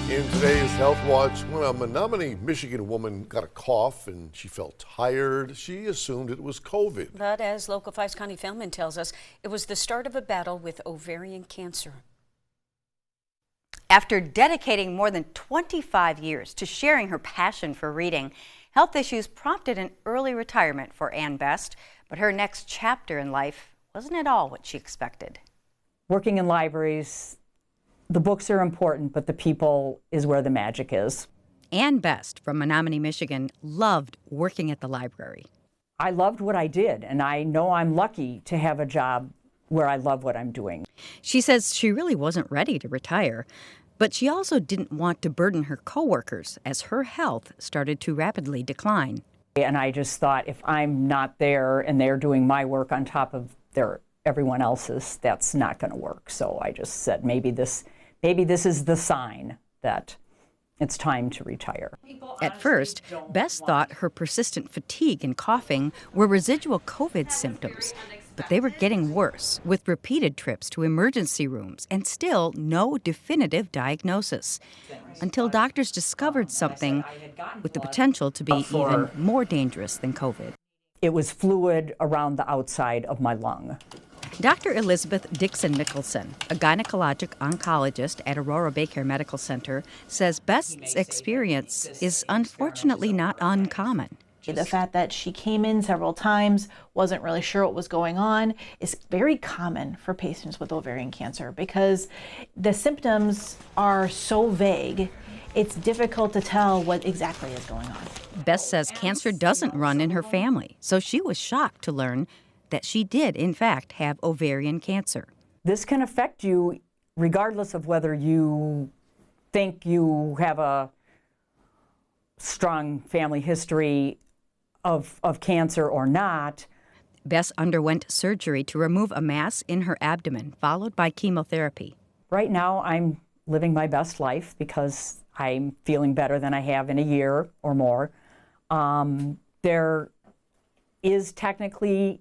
In today's Health Watch, when a Menominee, Michigan woman got a cough and she felt tired, she assumed it was COVID. But as local 5's Connie Feldman tells us, it was the start of a battle with ovarian cancer. After dedicating more than 25 years to sharing her passion for reading, health issues prompted an early retirement for Ann Best. But her next chapter in life wasn't at all what she expected. Working in libraries, the books are important, but the people is where the magic is. Ann Best from Menominee, Michigan, loved working at the library. I loved what I did, and I know I'm lucky to have a job where I love what I'm doing. She says she really wasn't ready to retire, but she also didn't want to burden her coworkers as her health started to rapidly decline. And I just thought, if I'm not there and they're doing my work on top of everyone else's, that's not going to work. So I just said, maybe this is the sign that it's time to retire. At first, Bess thought her persistent fatigue and coughing were residual COVID symptoms, but they were getting worse with repeated trips to emergency rooms and still no definitive diagnosis, until doctors discovered something with the potential to be even more dangerous than COVID. It was fluid around the outside of my lung. Dr. Elizabeth Dixon-Mickelson, a gynecologic oncologist at Aurora Baycare Medical Center, says Best's experience is unfortunately not uncommon. The fact that she came in several times, wasn't really sure what was going on, is very common for patients with ovarian cancer because the symptoms are so vague, it's difficult to tell what exactly is going on. Bess says cancer doesn't run in her family, so she was shocked to learn that she did, in fact, have ovarian cancer. This can affect you regardless of whether you think you have a strong family history of cancer or not. Bess underwent surgery to remove a mass in her abdomen, followed by chemotherapy. Right now, I'm living my best life because I'm feeling better than I have in a year or more. There is technically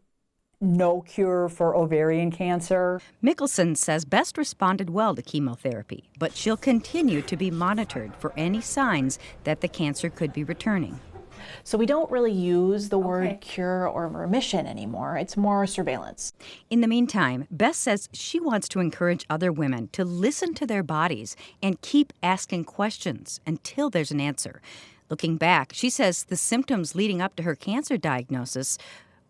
no cure for ovarian cancer. Mickelson says Best responded well to chemotherapy, but she'll continue to be monitored for any signs that the cancer could be returning. So we don't really use the word cure or remission anymore. It's more surveillance. In the meantime, Bess says she wants to encourage other women to listen to their bodies and keep asking questions until there's an answer. Looking back, she says the symptoms leading up to her cancer diagnosis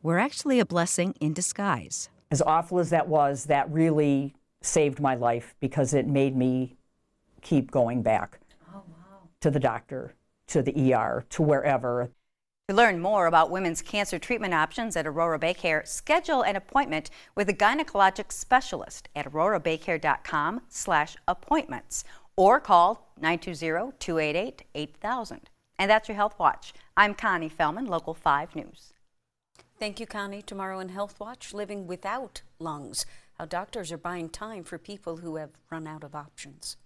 were actually a blessing in disguise. As awful as that was, that really saved my life because it made me keep going back to the doctor, to the ER, to wherever. To learn more about women's cancer treatment options at Aurora Baycare, schedule an appointment with a gynecologic specialist at aurorabaycare.com/appointments or call 920-288-8000. And that's your Health Watch. I'm Connie Feldman, Local 5 News. Thank you, Connie. Tomorrow in Health Watch, living without lungs. How doctors are buying time for people who have run out of options.